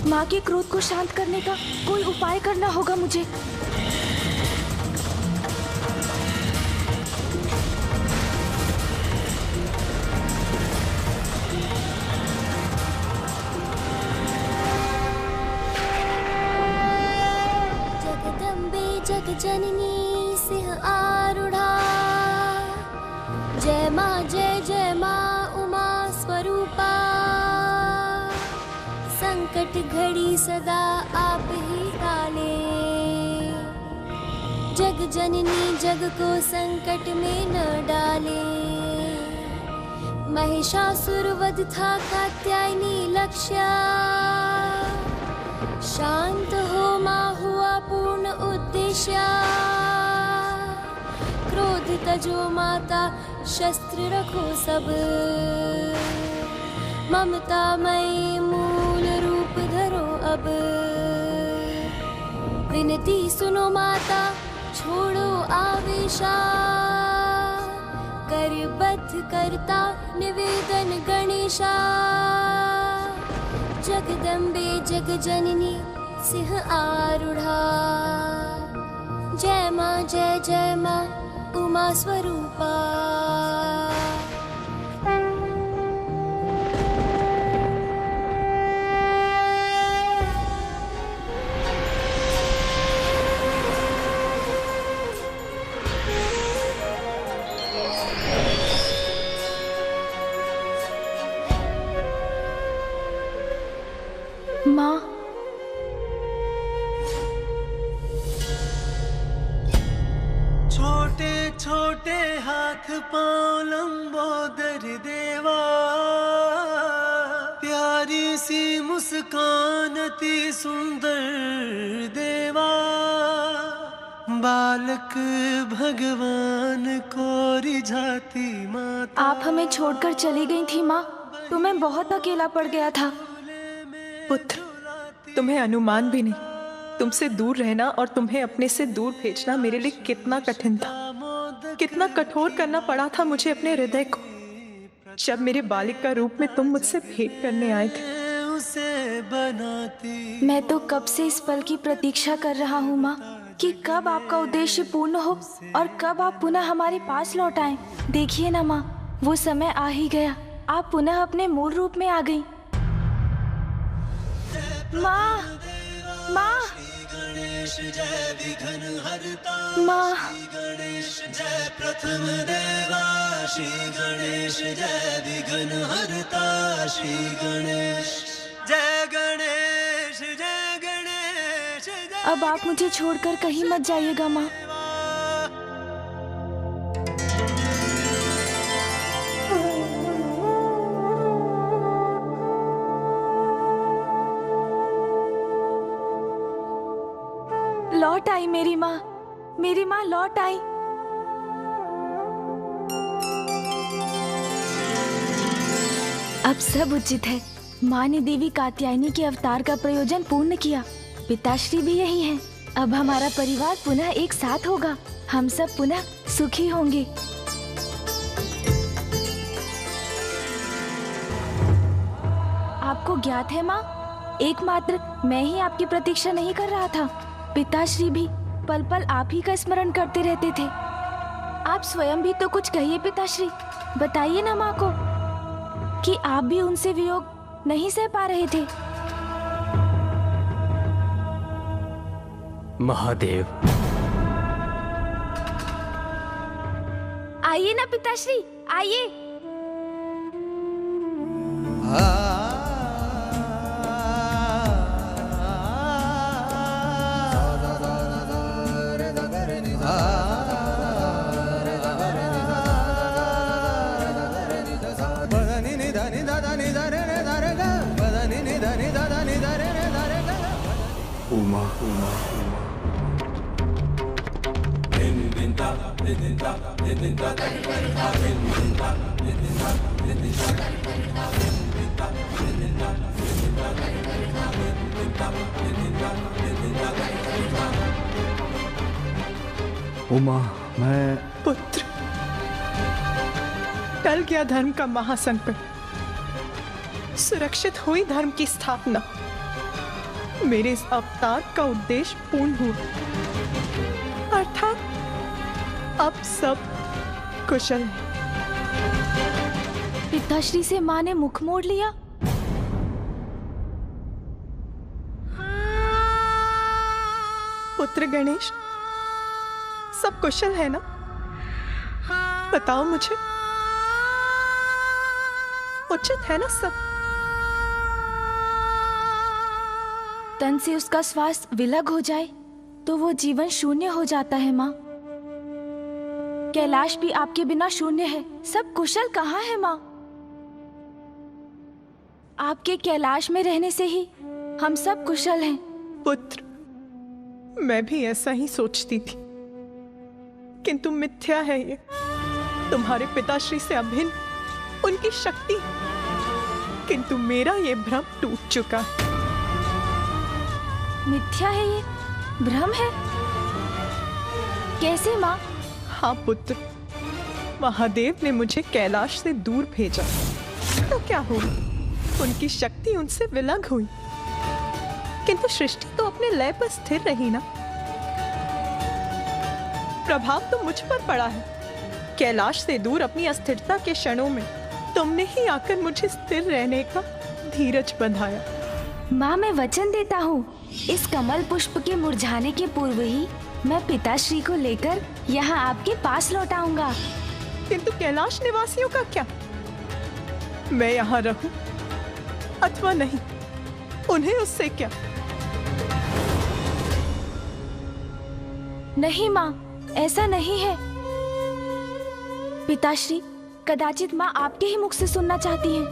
माँ के क्रोध को शांत करने का कोई उपाय करना होगा मुझे। जगदम्बे जगजननी सिंह आरूढ़ा, जय माँ उमा स्वरूपा। संकट घड़ी सदा आप ही टाले, जग जननी जग को संकट में न डाले। महिषासुर वध था कात्यायनी लक्ष्य, शांत हो माँ हुआ पूर्ण उद्देश्य। क्रोध तजो माता शस्त्र रखो सब, ममता मई मूल रूप धरो अब। विनती सुनो माता छोड़ो आवेशा, करबद्ध करता निवेदन गणेशा। जगदम्बे जगजननी सिंह आरूढ़ा, जय माँ उमा स्वरूपा। माँ, छोटे छोटे हाथ पाँव लंबोदर देवा, प्यारी सी मुस्कान अति सुंदर देवा। बालक भगवान को रिझाती माता। आप हमें छोड़कर चली गई थी माँ, तो मैं बहुत अकेला पड़ गया था। पुत्र, तुम्हें अनुमान भी नहीं, तुमसे दूर रहना और तुम्हें अपने से दूर भेजना मेरे लिए कितना कठिन था। कितना कठोर करना पड़ा था मुझे अपने हृदय को, जब मेरे बालिक का रूप में तुम मुझसे भेंट करने आए थे। मैं तो कब से इस पल की प्रतीक्षा कर रहा हूँ माँ, कि कब आपका उद्देश्य पूर्ण हो और कब आप पुनः हमारे पास लौट आएं। देखिए ना माँ, वो समय आ ही गया, आप पुनः अपने मूल रूप में आ गई। माँ, माँ, जय विघ्न हरता माँ, गणेश जय प्रथम देवा। श्री गणेश जय विघ्न हरता, श्री गणेश जय गणेश जय गणेश जय। अब आप मुझे छोड़कर कहीं मत जाइएगा माँ। लौट आई मेरी माँ लौट आई। अब सब उचित है। माँ ने देवी कात्यायनी के अवतार का प्रयोजन पूर्ण किया, पिताश्री भी यही हैं। अब हमारा परिवार पुनः एक साथ होगा, हम सब पुनः सुखी होंगे। आपको ज्ञात है माँ, एकमात्र मैं ही आपकी प्रतीक्षा नहीं कर रहा था, पिताश्री भी पल पल आप ही का स्मरण करते रहते थे। आप स्वयं भी तो कुछ कहिए पिताश्री, बताइए ना माँ को कि आप भी उनसे वियोग नहीं सह पा रहे थे। महादेव, आइए ना पिताश्री, आइए। उमा, उमा, मैं पुत्र, टल गया धर्म का महासंकट, सुरक्षित हुई धर्म की स्थापना। मेरे इस अवतार का उद्देश्य पूर्ण हुआ, अर्थात अब सब कुशल है। पिताश्री से माँ ने मुख मोड़ लिया। पुत्र गणेश, सब कुशल है ना? बताओ मुझे, उचित है ना सब? तन से उसका श्वास विलग हो जाए तो वो जीवन शून्य हो जाता है माँ। कैलाश भी आपके बिना शून्य है। सब कुशल कहाँ है माँ? आपके कैलाश में रहने से ही हम सब कुशल हैं। पुत्र, मैं भी ऐसा ही सोचती थी, किंतु मिथ्या है ये। तुम्हारे पिताश्री से अभिन्न उनकी शक्ति, किंतु मेरा ये भ्रम टूट चुका है। मिथ्या है ये? भ्रम है? कैसे माँ? हाँ पुत्र, महादेव ने मुझे कैलाश से दूर भेजा तो क्या हुआ? उनकी शक्ति उनसे विलग हुई, किंतु सृष्टि तो अपने लय पर स्थिर रही ना। प्रभाव तो मुझ पर पड़ा है। कैलाश से दूर अपनी अस्थिरता के क्षणों में तुमने ही आकर मुझे स्थिर रहने का धीरज बंधाया। माँ, मैं वचन देता हूँ, इस कमल पुष्प के मुरझाने के पूर्व ही मैं पिताश्री को लेकर यहाँ आपके पास लौट आऊंगा। किंतु कैलाश निवासियों का क्या? मैं यहाँ रहूं अथवा नहीं, उन्हें उससे क्या? नहीं माँ, ऐसा नहीं है। पिताश्री, कदाचित माँ आपके ही मुख से सुनना चाहती हैं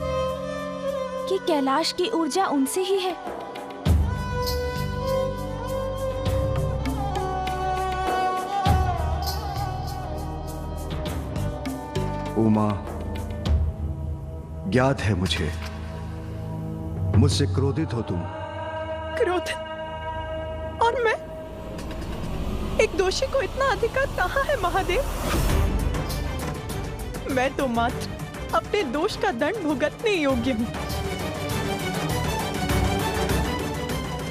कि कैलाश की ऊर्जा उनसे ही है। उमा, ज्ञात है मुझे, मुझसे क्रोधित हो तुम। क्रोधित? और मैं? एक दोषी को इतना अधिकार कहाँ है महादेव? मैं तो मात्र अपने दोष का दंड भुगतने योग्य हूँ।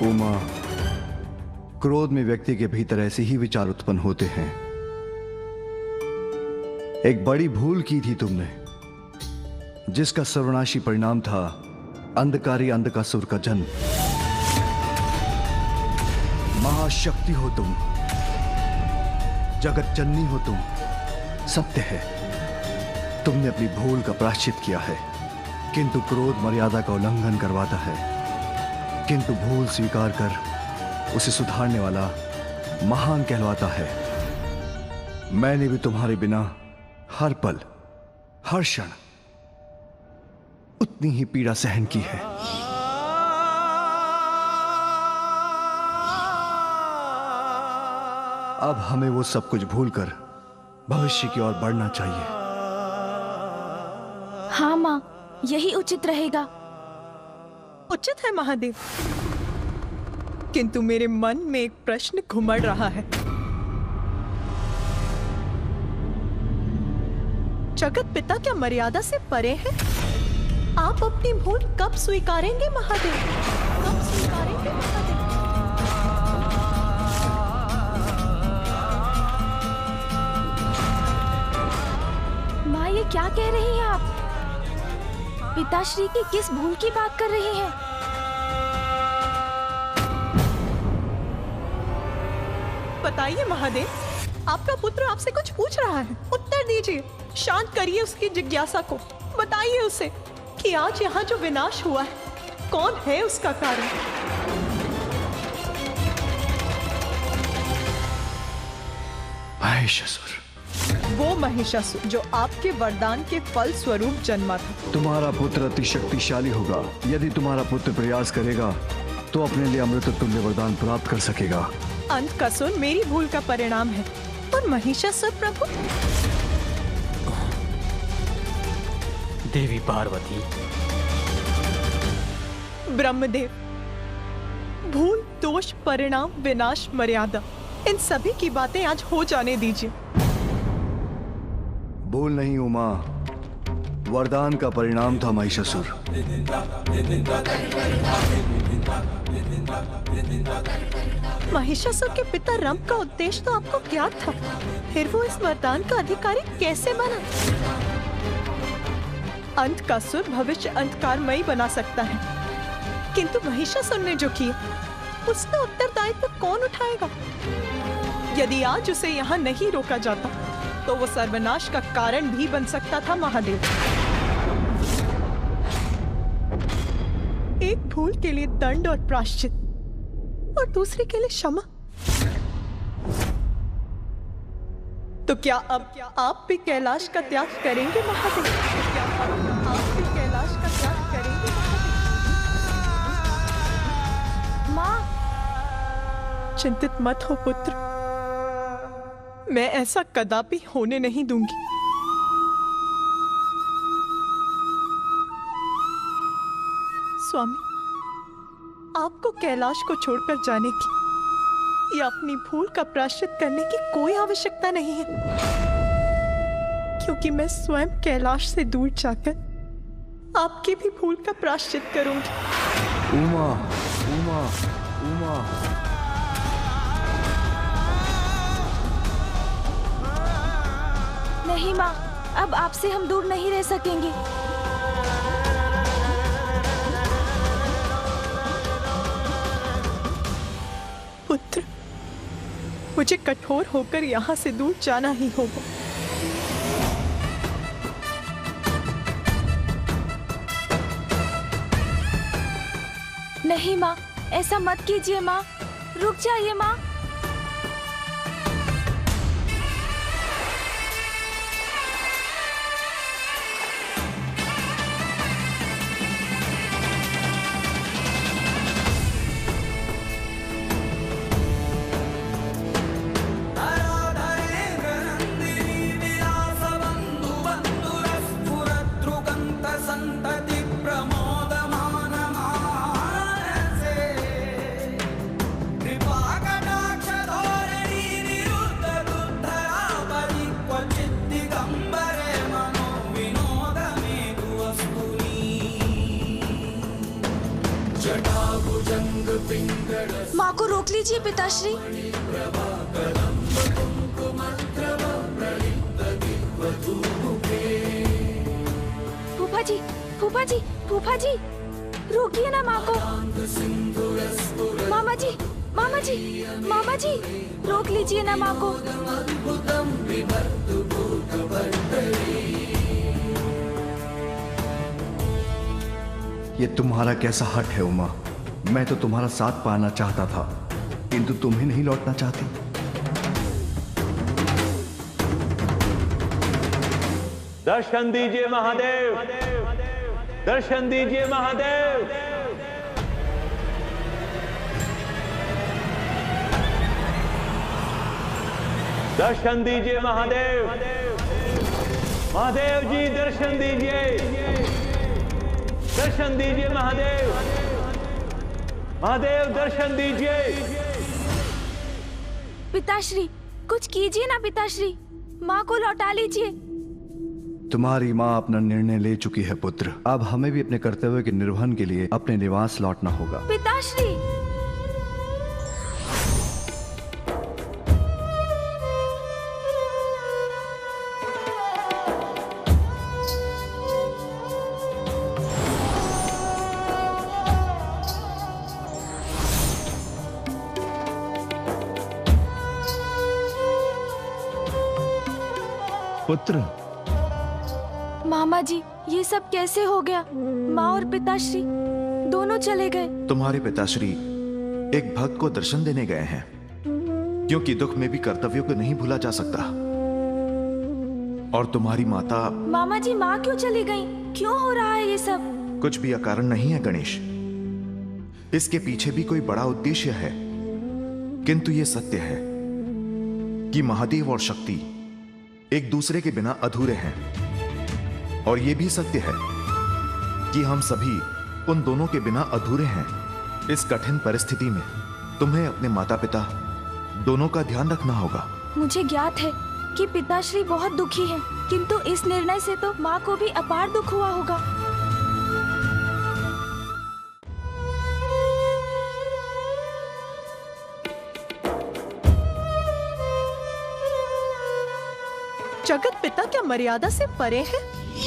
उमा, क्रोध में व्यक्ति के भीतर ऐसे ही विचार उत्पन्न होते हैं। एक बड़ी भूल की थी तुमने, जिसका सर्वनाशी परिणाम था अंधकारी अंधकासुर का जन्म। महाशक्ति हो तुम, जगत जननी हो तुम। सत्य है, तुमने अपनी भूल का प्रायश्चित किया है, किंतु क्रोध मर्यादा का उल्लंघन करवाता है। किंतु भूल स्वीकार कर उसे सुधारने वाला महान कहलाता है। मैंने भी तुम्हारे बिना हर पल, हर क्षण उतनी ही पीड़ा सहन की है। अब हमें वो सब कुछ भूलकर भविष्य की ओर बढ़ना चाहिए। हाँ माँ, यही उचित रहेगा। उचित है महादेव, किंतु मेरे मन में एक प्रश्न घुमड़ रहा है। जगत पिता क्या मर्यादा से परे है? आप अपनी भूल कब स्वीकारेंगे महादेव? कब स्वीकारेंगे महादेव? माँ, ये क्या कह रही हैं आप? पिताश्री की किस भूल की बात कर रही हैं? बताइए महादेव, आपका पुत्र आपसे कुछ पूछ रहा है, उत्तर दीजिए। शांत करिए उसकी जिज्ञासा को। बताइए उसे कि आज यहाँ जो विनाश हुआ है, कौन है उसका कारण? महिषासुर। वो महिषासुर जो आपके वरदान के फल स्वरूप जन्मा था। तुम्हारा पुत्र अति शक्तिशाली होगा। यदि तुम्हारा पुत्र प्रयास करेगा तो अपने लिए अमृत तुल्य वरदान प्राप्त कर सकेगा। अंधकासुर मेरी भूल का परिणाम है, और महिषासुर प्रभु? देवी पार्वती, ब्रह्मदेव, भूल, दोष, परिणाम, विनाश, मर्यादा, इन सभी की बातें आज हो जाने दीजिए। भूल नहीं उमा, वरदान का परिणाम था महिषासुर। महिषासुर के पिता रंभ का उद्देश्य तो आपको ज्ञात था, फिर वो इस वरदान का अधिकारी कैसे बना? अंत का सुर भविष्य अंधकारमयी बना सकता है, किंतु महिषासुर ने जो किया उसका उत्तरदायित्व कौन उठाएगा? यदि आज उसे यहाँ नहीं रोका जाता तो वो सर्वनाश का कारण भी बन सकता था महादेव। एक भूल के लिए दंड और प्रायश्चित और दूसरे के लिए क्षमा। तो क्या अब आप भी कैलाश का त्याग करेंगे महादेव? क्या अब आप भी कैलाश का त्याग करेंगे महादेव? माँ, चिंतित मत हो पुत्र, मैं ऐसा कदापि होने नहीं दूंगी। स्वामी, आपको कैलाश को छोड़कर जाने की या अपनी भूल का प्रायश्चित करने की कोई आवश्यकता नहीं है, क्योंकि मैं स्वयं कैलाश से दूर जाकर आपकी भी भूल का प्रायश्चित करूंगी। उमा, उमा, उमा। नहीं माँ, अब आपसे हम दूर नहीं रह सकेंगे। पुत्र, मुझे कठोर होकर यहाँ से दूर जाना ही होगा। नहीं माँ, ऐसा मत कीजिए माँ, रुक जाइए माँ। माँ को रोक लीजिए पिताश्री। फूफा जी, फूफा जी, फूफा जी, रोकिए ना माँ को। मामा जी, मामा जी, मामा जी, रोक लीजिए ना माँ को। ये तुम्हारा कैसा हट है उमा? मैं तो तुम्हारा साथ पाना चाहता था, किंतु तुम ही नहीं लौटना चाहती। दर्शन दीजिए महादेव, दर्शन दीजिए महादेव। दर्शन दीजिए महादेव, महादेव जी दर्शन दीजिए, दर्शन दीजिए महादेव, महादेव दर्शन दीजिए। पिताश्री, कुछ कीजिए ना पिताश्री, माँ को लौटा लीजिए। तुम्हारी माँ अपना निर्णय ले चुकी है पुत्र, अब हमें भी अपने कर्तव्य के निर्वहन के लिए अपने निवास लौटना होगा। पिताश्री, पुत्र, मामा जी, ये सब कैसे हो गया? माँ और पिताश्री दोनों चले गए। तुम्हारे पिताश्री एक भक्त को दर्शन देने गए हैं, क्योंकि दुख में भी कर्तव्यों को नहीं भूला जा सकता। और तुम्हारी माता। मामा जी, माँ क्यों चली गई? क्यों हो रहा है ये सब? कुछ भी अकारण नहीं है गणेश, इसके पीछे भी कोई बड़ा उद्देश्य है। किंतु ये सत्य है कि महादेव और शक्ति एक दूसरे के बिना अधूरे हैं, और यह भी सत्य है कि हम सभी उन दोनों के बिना अधूरे हैं। इस कठिन परिस्थिति में तुम्हें अपने माता पिता दोनों का ध्यान रखना होगा। मुझे ज्ञात है, कि पिताश्री बहुत दुखी हैं, किंतु इस निर्णय से तो माँ को भी अपार दुख हुआ होगा। जगत पिता क्या मर्यादा से परे है?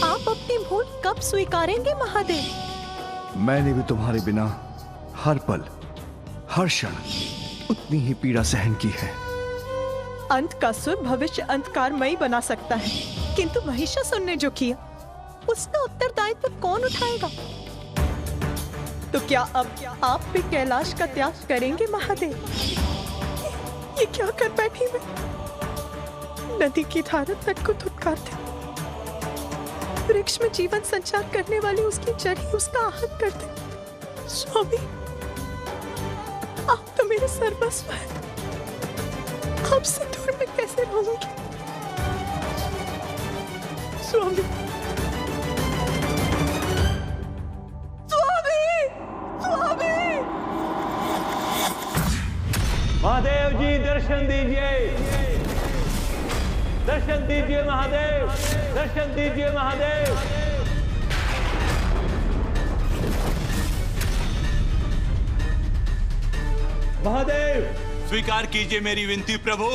आप अपनी भूल कब स्वीकारेंगे महादेव? मैंने भी तुम्हारे बिना हर पल हर क्षण उतनी ही पीड़ा सहन की है। अंत का सुर भविष्य अंधकारमयी बना सकता है, किंतु महिषासुर ने जो किया उसका उत्तरदायित्व कौन उठाएगा? तो क्या अब आप भी कैलाश का त्याग करेंगे महादेव? ये क्या कर बैठी मैं? नदी की धारा तट को धुतकारते, वृक्ष में जीवन संचार करने वाली उसकी जड़ ही उसका आहत करते। स्वामी, आप तो मेरे सर्वस्व हैं। आपसे दूर मैं कैसे रहूंगी? स्वामी, स्वामी, स्वामी! महादेव जी दर्शन दीजिए, दर्शन दीजिए महादेव, दर्शन दीजिए महादेव। महादेव स्वीकार कीजिए मेरी विनती प्रभु,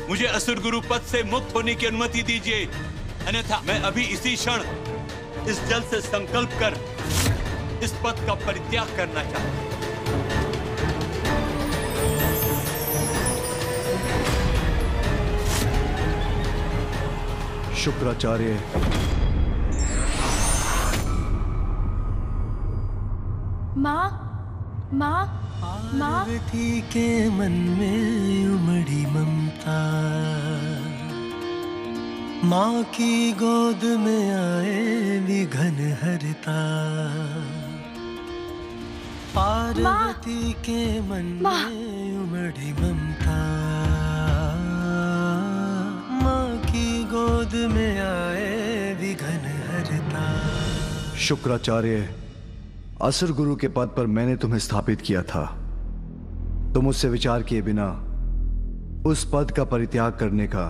मुझे असुर गुरु पद से मुक्त होने की अनुमति दीजिए, अन्यथा मैं अभी इसी क्षण इस जल से संकल्प कर इस पद का परित्याग करना चाहता हूं। शुक्राचार्य, माँ, माँ, माँ। पार्वती के मन में उमड़ी ममता, माँ की गोद में आए विघन हरता। पार्वती के मन में उमड़ी ममता, माँ की गोद में आए विघन हरता। शुक्राचार्य, असुर गुरु के पद पर मैंने तुम्हें स्थापित किया था। तुम उससे विचार किए बिना उस पद का परित्याग करने का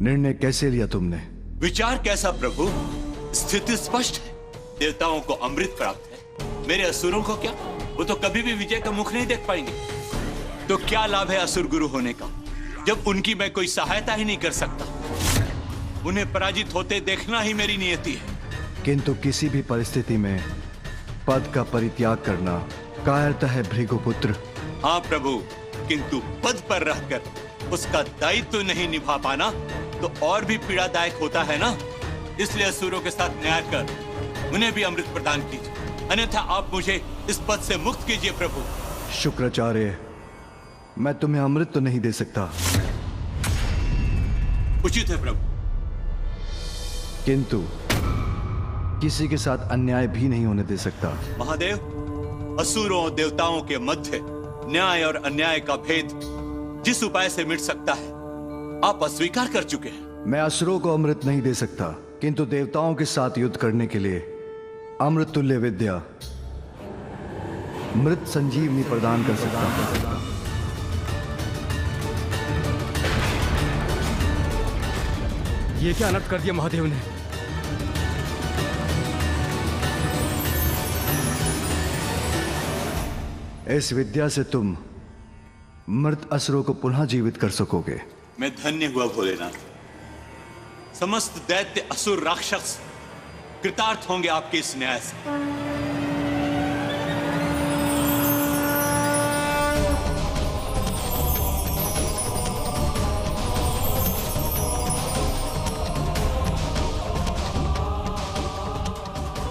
निर्णय कैसे लिया तुमने? विचार कैसा प्रभु? स्थिति स्पष्ट है, देवताओं को अमृत प्राप्त है, मेरे असुरों को क्या? वो तो कभी भी विजय का मुख नहीं देख पाएंगे। तो क्या लाभ है असुर गुरु होने का, जब उनकी मैं कोई सहायता ही नहीं कर सकता? उन्हें पराजित होते देखना ही मेरी नियति है। किंतु किसी भी परिस्थिति में पद का परित्याग करना कायरता है भृगुपुत्र। हाँ प्रभु, किंतु पद पर रहकर उसका दायित्व नहीं निभा पाना तो और भी पीड़ादायक होता है ना। इसलिए असुरों के साथ न्याय कर उन्हें भी अमृत प्रदान कीजिए, अन्यथा आप मुझे इस पद से मुक्त कीजिए प्रभु। शुक्राचार्य, मैं तुम्हें अमृत तो नहीं दे सकता, उचित है प्रभु, किंतु किसी के साथ अन्याय भी नहीं होने दे सकता। महादेव, असुरों और देवताओं के मध्य न्याय और अन्याय का भेद जिस उपाय से मिट सकता है आप अस्वीकार कर चुके हैं। मैं असुरों को अमृत नहीं दे सकता, किंतु देवताओं के साथ युद्ध करने के लिए अमृत तुल्य विद्या मृत संजीवनी प्रदान कर सकता हूं। ये क्या अनर्थ कर दिया महादेव ने? इस विद्या से तुम मृत असुरों को पुनः जीवित कर सकोगे। मैं धन्य हुआ भोलेनाथ, समस्त दैत्य असुर राक्षस कृतार्थ होंगे आपके इस न्याय से।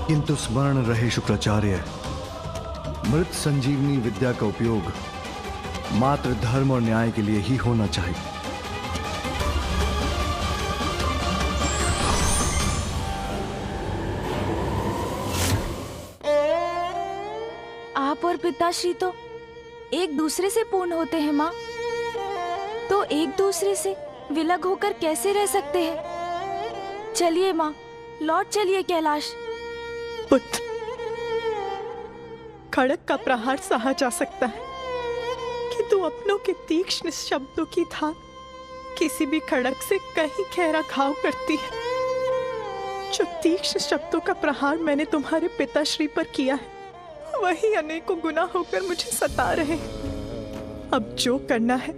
किंतु स्मरण रहे शुक्राचार्य, मृत संजीवनी विद्या का उपयोग मात्र धर्म और न्याय के लिए ही होना चाहिए। आप और पिताश्री तो एक दूसरे से पूर्ण होते हैं माँ, तो एक दूसरे से विलग होकर कैसे रह सकते हैं? चलिए माँ, लौट चलिए कैलाश। पुत्र, खड़क का प्रहार सहा जा सकता है, किंतु अपनों के तीक्ष्ण शब्दों की धार किसी भी खड़क से कहीं गहरा घाव करती है। जो तीक्ष्ण शब्दों का प्रहार मैंने तुम्हारे पिताश्री पर किया है, वही अनेकों गुना होकर मुझे सता रहे हैं। अब जो करना है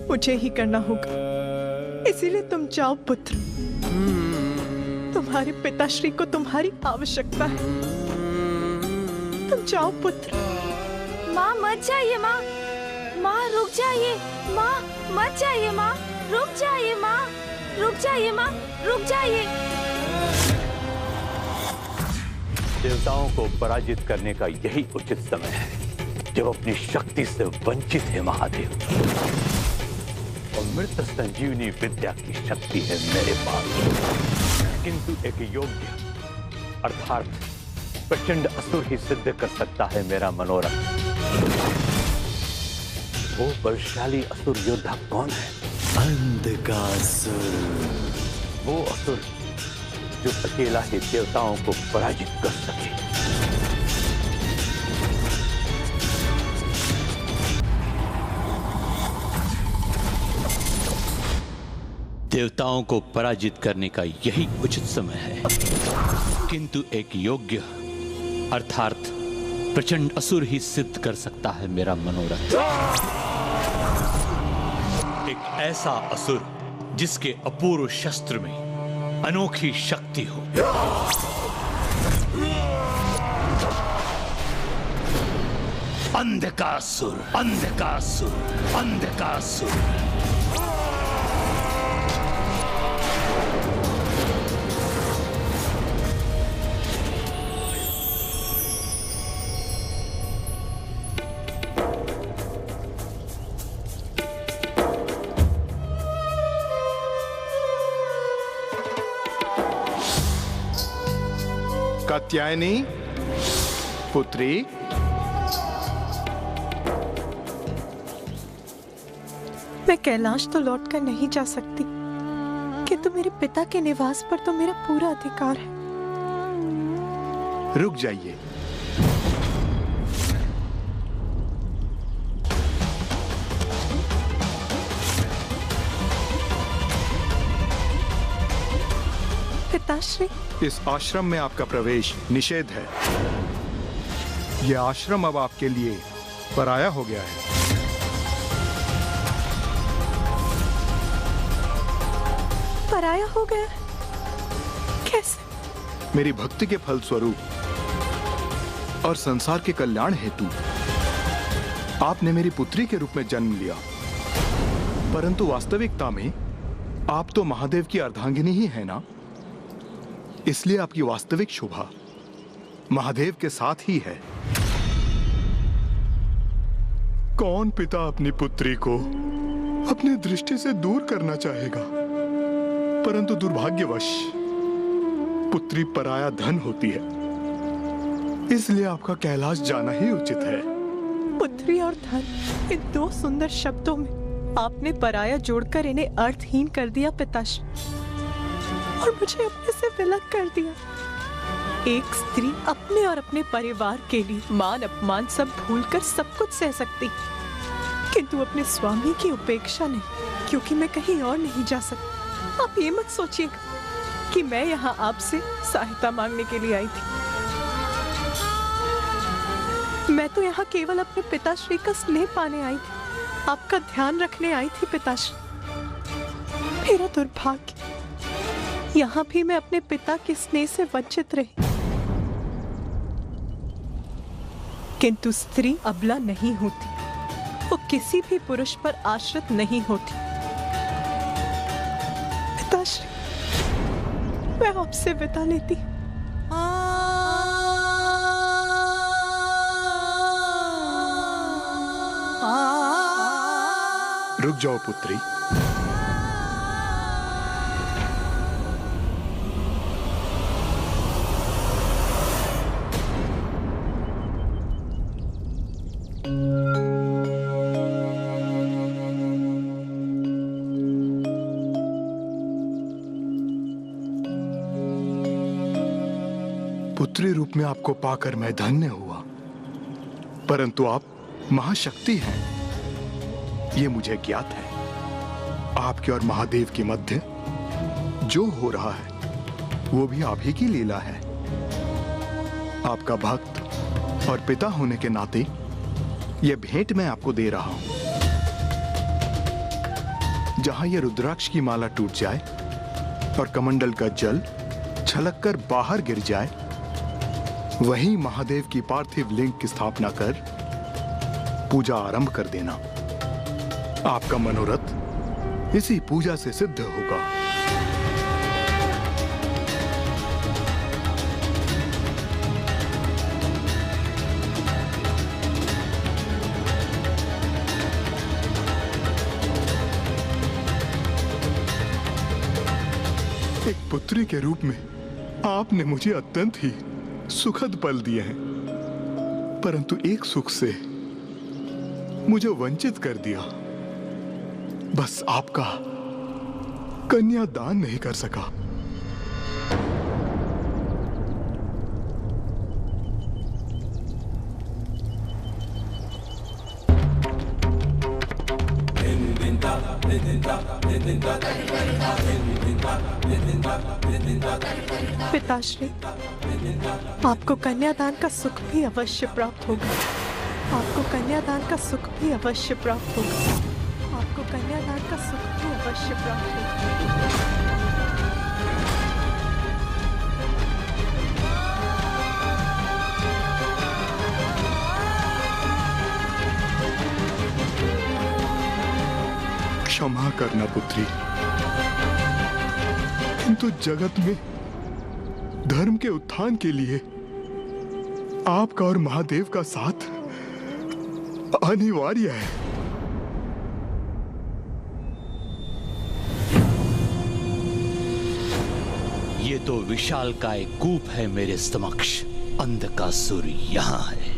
मुझे ही करना होगा, इसीलिए तुम जाओ पुत्र। तुम्हारे पिताश्री को तुम्हारी आवश्यकता है। तुम जाओ पुत्र। माँ मत जाइए माँ, माँ रुक जाइए, माँ मत जाइए, माँ रुक जाइए, माँ रुक जाइए, माँ रुक जाइए। देवताओं को पराजित करने का यही उचित समय है जब अपनी शक्ति से वंचित है महादेव। अमृत संजीवनी विद्या की शक्ति है मेरे पास, किंतु एक योग्य अर्थात प्रचंड असुर ही सिद्ध कर सकता है मेरा मनोरथ। वो बलशाली असुर योद्धा कौन है? अंधकासुर। वो असुर जो अकेला ही देवताओं को पराजित कर सके। देवताओं को पराजित करने का यही उचित समय है, किंतु एक योग्य अर्थात प्रचंड असुर ही सिद्ध कर सकता है मेरा मनोरथ। एक ऐसा असुर जिसके अपूर्व शस्त्र में अनोखी शक्ति हो। अंधकासुर, अंधकासुर, अंधकासुर। कात्यायनी पुत्री, मैं कैलाश तो लौटकर नहीं जा सकती, किंतु मेरे पिता के निवास पर तो मेरा पूरा अधिकार है। रुक जाइए। पिताश्री, इस आश्रम में आपका प्रवेश निषेध है। यह आश्रम अब आपके लिए पराया हो गया है। पराया हो गया? कैसे? मेरी भक्ति के फल स्वरूप और संसार के कल्याण हेतु आपने मेरी पुत्री के रूप में जन्म लिया, परंतु वास्तविकता में आप तो महादेव की अर्धांगिनी ही है ना। इसलिए आपकी वास्तविक शोभा महादेव के साथ ही है। कौन पिता अपनी पुत्री को अपनी दृष्टि से दूर करना चाहेगा, परंतु दुर्भाग्यवश पुत्री पराया धन होती है, इसलिए आपका कैलाश जाना ही उचित है। पुत्री और धन, इन दो सुंदर शब्दों में आपने पराया जोड़कर इन्हें अर्थहीन कर दिया पिताश्री, और मुझे अपने से विलग कर दिया। एक स्त्री अपने और अपने परिवार के लिए मान अपमान सब भूलकर सब कुछ सह सकती, किंतु अपने स्वामी की उपेक्षा नहीं, क्योंकि मैं कहीं और नहीं जा सकती। आप ये मत सोचिएगा कि मैं यहाँ आपसे सहायता मांगने के लिए आई थी। मैं तो यहाँ केवल अपने पिताश्री का स्नेह पाने आई थी, आपका ध्यान रखने आई थी पिताश्री। मेरा दुर्भाग्य, यहाँ भी मैं अपने पिता के स्नेह से वंचित रही। किंतु स्त्री अबला नहीं होती, वो किसी भी पुरुष पर आश्रित नहीं होती। पिताश्री, मैं आपसे विदा लेती। रुक जाओ पुत्री। पुत्री रूप में आपको पाकर मैं धन्य हुआ, परंतु आप महाशक्ति हैं, ये मुझे ज्ञात है। आपके और महादेव के मध्य जो हो रहा है वो भी आप ही की लीला है। आपका भक्त और पिता होने के नाते यह भेंट मैं आपको दे रहा हूं। जहां यह रुद्राक्ष की माला टूट जाए और कमंडल का जल छलककर बाहर गिर जाए, वहीं महादेव की पार्थिव लिंग की स्थापना कर पूजा आरंभ कर देना। आपका मनोरथ इसी पूजा से सिद्ध होगा। एक पुत्री के रूप में आपने मुझे अत्यंत ही सुखद पल दिए हैं, परंतु एक सुख से मुझे वंचित कर दिया। बस आपका कन्यादान नहीं कर सका। पिताश्री, आपको कन्यादान का सुख भी अवश्य प्राप्त होगा। आपको कन्यादान का सुख भी अवश्य प्राप्त होगा। आपको कन्यादान का सुख भी अवश्य प्राप्त होगा। क्षमा करना पुत्री, किंतु जगत में धर्म के उत्थान के लिए आपका और महादेव का साथ अनिवार्य है। ये तो विशाल का एक कूप है मेरे समक्ष। अंधकासुर यहां है।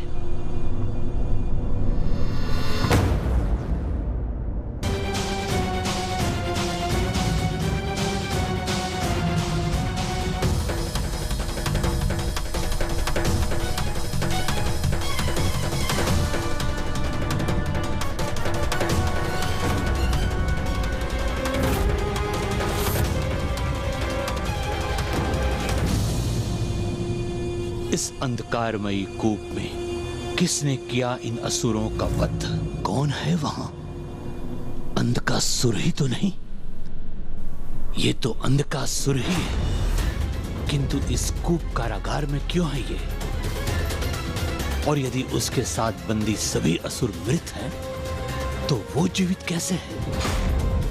इस अंधकारमयी कूप में किसने किया इन असुरों का वध? कौन है वहां? अंधकासुर ही तो नहीं? ये तो अंधकासुर ही है, किंतु इस कूप कारागार में क्यों है ये? और यदि उसके साथ बंदी सभी असुर मृत हैं, तो वो जीवित कैसे है?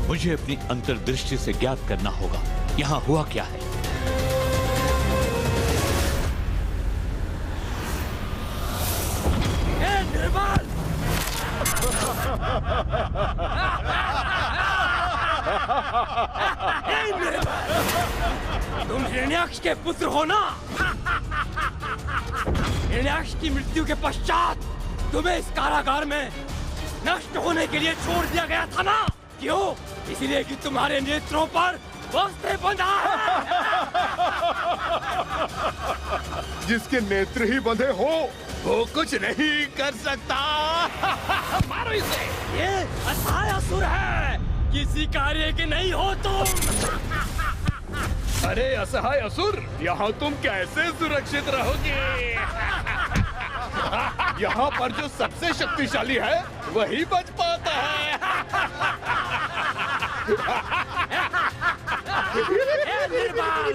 मुझे अपनी अंतर्दृष्टि से ज्ञात करना होगा यहां हुआ क्या है। तुम हिरण्याक्ष के पुत्र हो ना? हिरण्याक्ष की मृत्यु के पश्चात तुम्हें इस कारागार में नष्ट होने के लिए छोड़ दिया गया था ना? क्यों? इसलिए कि तुम्हारे नेत्रों पर वस्त्र बंधा है। जिसके नेत्र ही बंधे हो वो कुछ नहीं कर सकता। मारो इसे। ये असहाय असुर है, किसी कार्य के नहीं हो तुम। अरे असहाय असुर, यहाँ तुम कैसे सुरक्षित रहोगे? यहाँ पर जो सबसे शक्तिशाली है वही बच पाता है। निर्बाल,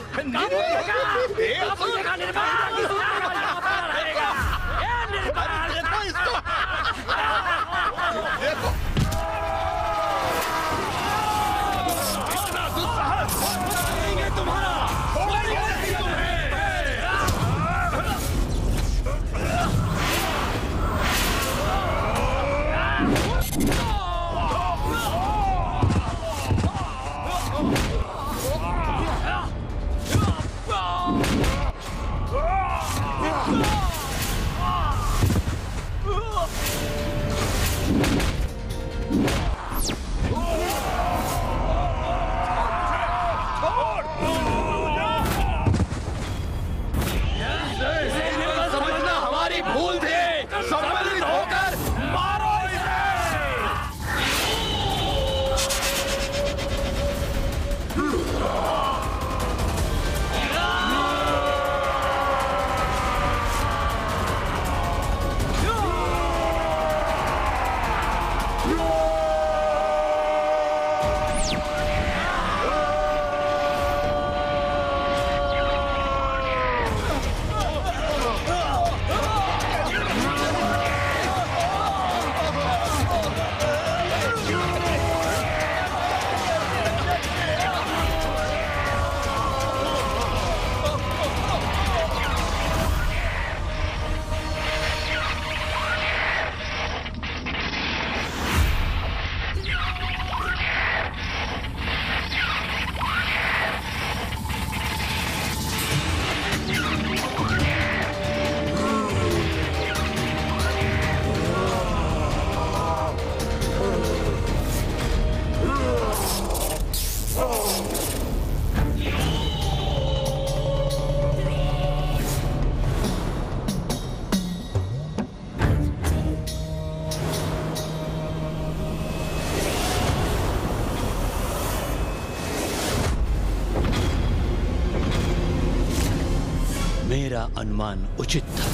मेरा अनुमान उचित था।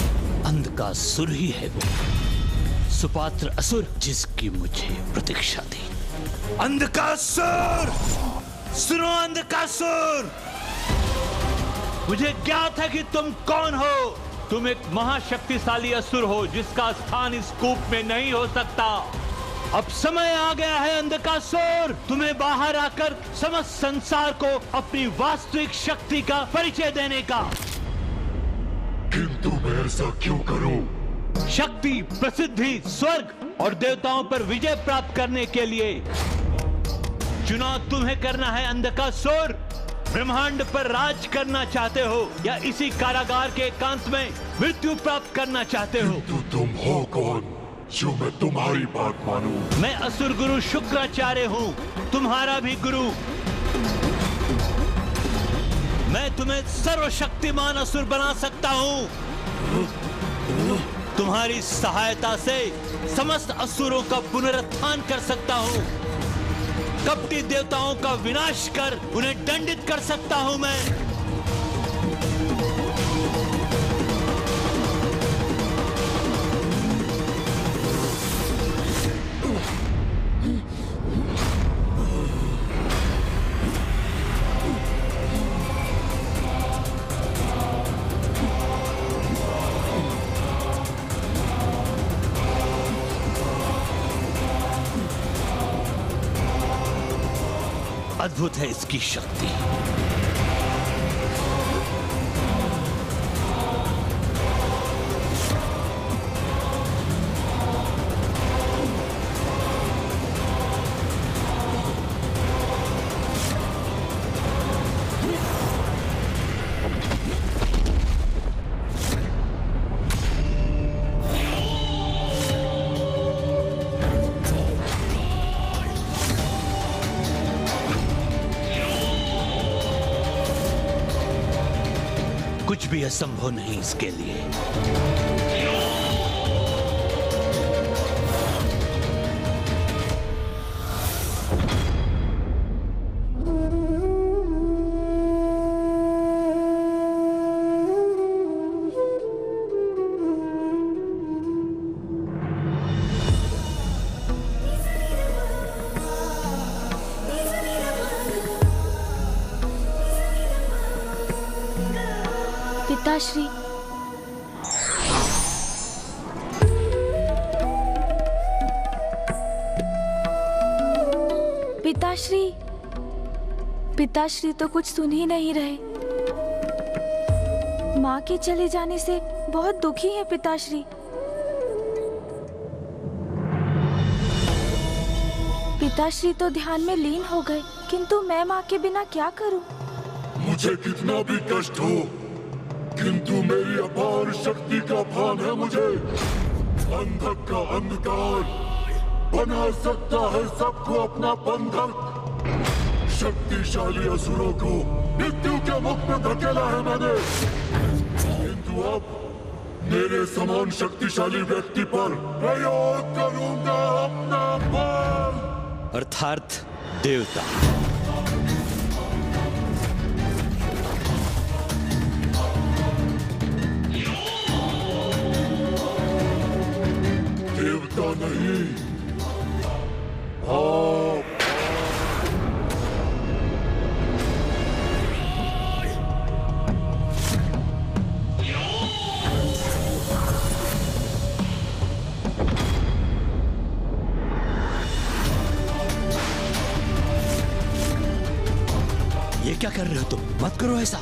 अंधकासुर ही है वो, सुपात्र असुर जिसकी मुझे प्रतीक्षा थी। अंधकासुर! सुनो अंधकासुर! मुझे ज्ञात है कि तुम कौन हो। तुम एक महाशक्तिशाली असुर हो जिसका स्थान इस कूप में नहीं हो सकता। अब समय आ गया है अंधकासुर, तुम्हें बाहर आकर समस्त संसार को अपनी वास्तविक शक्ति का परिचय देने का। किंतु मैं ऐसा क्यों करूं? शक्ति, प्रसिद्धि, स्वर्ग और देवताओं पर विजय प्राप्त करने के लिए चुनाव तुम्हें करना है अंधकासुर। ब्रह्मांड पर राज करना चाहते हो या इसी कारागार के एकांत में मृत्यु प्राप्त करना चाहते हो? किंतु तुम हो कौन जो मैं तुम्हारी बात मानूं? मैं असुर गुरु शुक्राचार्य हूँ, तुम्हारा भी गुरु। मैं तुम्हें सर्वशक्तिमान असुर बना सकता हूँ। तुम्हारी सहायता से समस्त असुरों का पुनरुत्थान कर सकता हूँ। कपटी देवताओं का विनाश कर उन्हें दंडित कर सकता हूँ मैं। अद्भुत है इसकी शक्ति। कुछ भी असंभव नहीं इसके लिए। पिताश्री, पिताश्री, पिताश्री तो कुछ सुन ही नहीं रहे। माँ के चले जाने से बहुत दुखी है पिताश्री। पिताश्री तो ध्यान में लीन हो गए, किंतु मैं माँ के बिना क्या करूं? मुझे कितना भी कष्ट हो, किंतु मेरी अपार शक्ति का भान है मुझे। अंधक का अंधकार बना सकता है सबको अपना बंधक। शक्तिशाली असुरों को मृत्यु के मुख में धकेला है मैंने, किंतु अब मेरे समान शक्तिशाली व्यक्ति पर प्रयोग करूंगा अपना बल। अर्थात देवता। देवता नहीं, आप। ये क्या कर रहे हो तुम? मत करो ऐसा।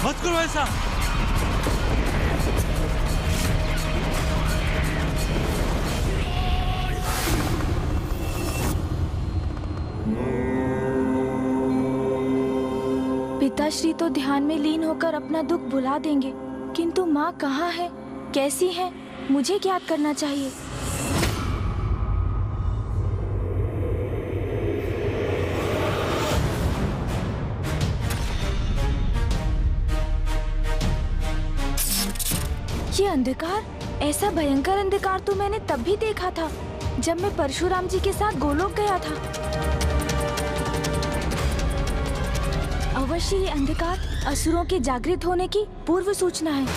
मत करो ऐसा। पिताश्री तो ध्यान में लीन होकर अपना दुख भुला देंगे, किंतु माँ कहाँ है? कैसी हैं मुझे याद करना चाहिए। ये अंधकार, ऐसा भयंकर अंधकार तो मैंने तब भी देखा था जब मैं परशुराम जी के साथ गोलोक गया था। अवश्य ये अंधकार असुरों के जागृत होने की पूर्व सूचना है।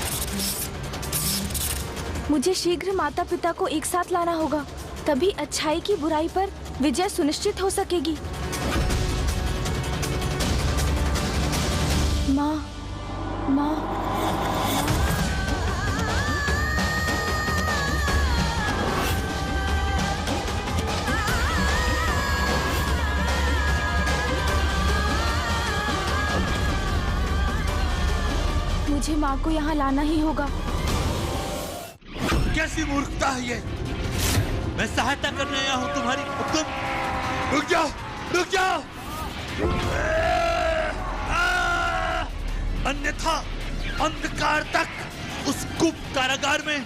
मुझे शीघ्र माता पिता को एक साथ लाना होगा, तभी अच्छाई की बुराई पर विजय सुनिश्चित हो सकेगी। माँ, माँ, मुझे माँ को यहाँ लाना ही होगा। कैसी मूर्खता है ये? मैं सहायता करने आया हूँ तुम्हारी। तुम रुक जाओ, रुक जाओ। अन्यथा अंधकार तक उस गुप्त कारागार में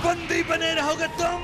बंदी बने रहोगे तुम।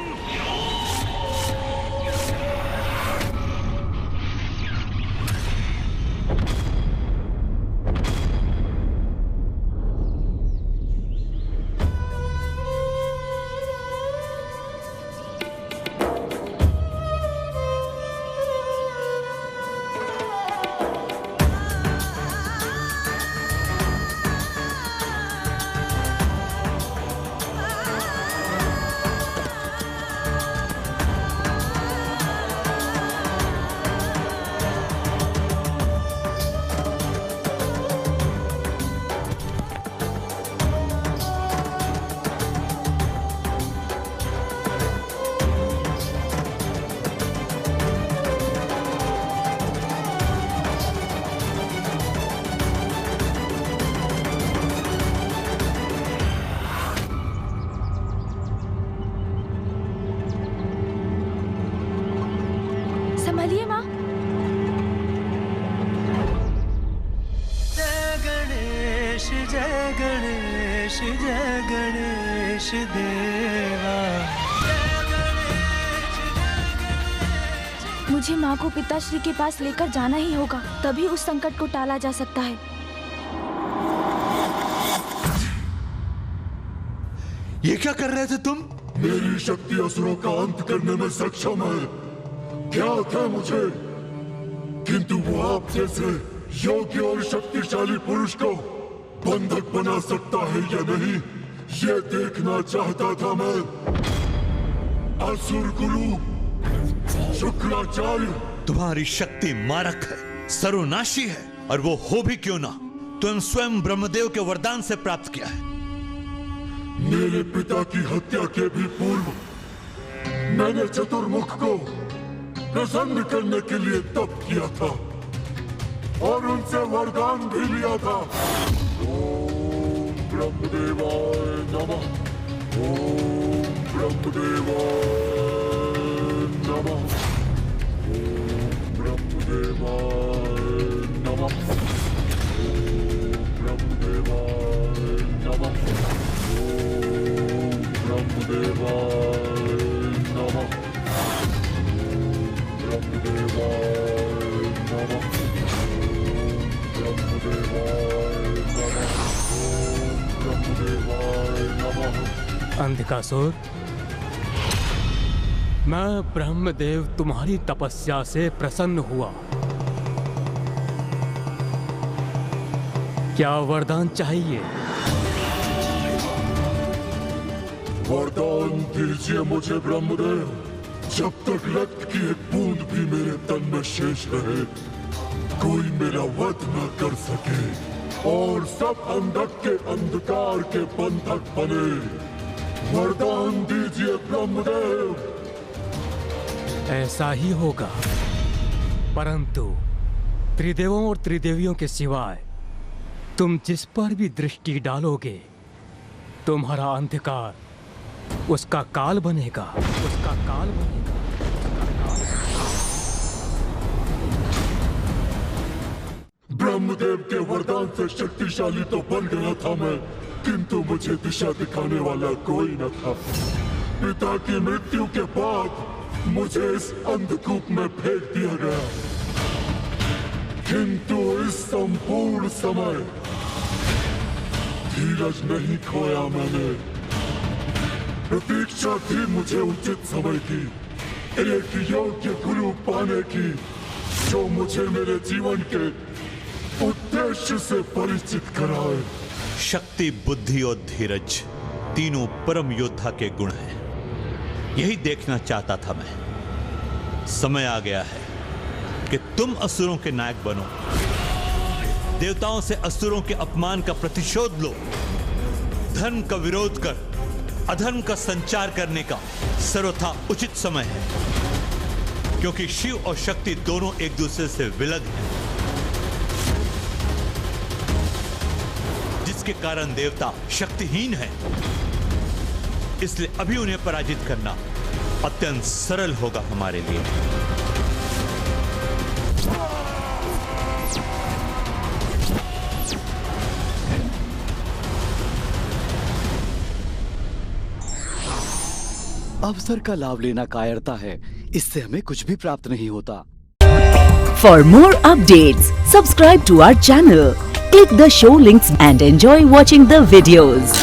संभलिए माँ। जय गणेश, जय गणेश, जय गणेश देवा। मुझे माँ को पिताश्री के पास लेकर जाना ही होगा, तभी उस संकट को टाला जा सकता है। ये क्या कर रहे थे तुम? मेरी शक्ति असुरों का अंत करने में सक्षम है। ज्ञात है मुझे, किंतु वो आप जैसे योग्य और शक्तिशाली पुरुष को बंधक बना सकता है या नहीं, ये देखना चाहता था मैं। असुर गुरु शुक्राचार्य, तुम्हारी शक्ति मारक है, सर्वनाशी है, और वो हो भी क्यों ना, तुम स्वयं ब्रह्मदेव के वरदान से प्राप्त किया है। मेरे पिता की हत्या के भी पूर्व मैंने चतुर्मुख को प्रसन्न करने के लिए तप किया था और उनसे वरदान भी लिया था। ओम ब्रह्मदेवाय नमः, ओम ब्रह्मदेवाय नमः, ओम ब्रह्मदेवाय नमः, ओम ब्रह्मदेवाय नमः, ओम ब्रह्मदेवाय नमः, ब्रह्मदेवाय नमः, ब्रह्मदेवाय नमः, ब्रह्मदेवाय नमः। अंधकासुर, मैं ब्रह्मदेव तुम्हारी तपस्या से प्रसन्न हुआ। क्या वरदान चाहिए? वरदान दीजिए मुझे ब्रह्मदेव। जब तक रक्त की एक बूंद भी मेरे तन में शेष रहे, कोई मेरा वध न कर सके और सब अंधक के अंधकार के बंधक बने। वरदान दीजिए ब्रह्मदेव। ऐसा ही होगा, परंतु त्रिदेवों और त्रिदेवियों के सिवाय तुम जिस पर भी दृष्टि डालोगे, तुम्हारा अंधकार उसका काल बनेगा, उसका काल बनेगा। ब्रह्मदेव के वरदान से शक्तिशाली तो बन गया था मैं, किंतु मुझे दिशा दिखाने वाला कोई न था। पिता की मृत्यु के बाद मुझे इस अंधकूप में फेंक दिया गया, किंतु इस संपूर्ण समय धीरज नहीं खोया मैंने। प्रतीक्षा थी मुझे उचित समय की, एक योग्य गुरु पाने की, जो मुझे मेरे जीवन के उद्देश्य से परिचित कराए। शक्ति, बुद्धि और धीरज तीनों परम योद्धा के गुण हैं। यही देखना चाहता था मैं। समय आ गया है कि तुम असुरों के नायक बनो, देवताओं से असुरों के अपमान का प्रतिशोध लो, धर्म का विरोध कर अधर्म का संचार करने का सर्वथा उचित समय है, क्योंकि शिव और शक्ति दोनों एक दूसरे से विलग हैं, जिसके कारण देवता शक्तिहीन है। इसलिए अभी उन्हें पराजित करना अत्यंत सरल होगा हमारे लिए। अवसर का लाभ लेना कायरता है, इससे हमें कुछ भी प्राप्त नहीं होता। For more updates, subscribe to our channel, click the show links and enjoy watching the videos.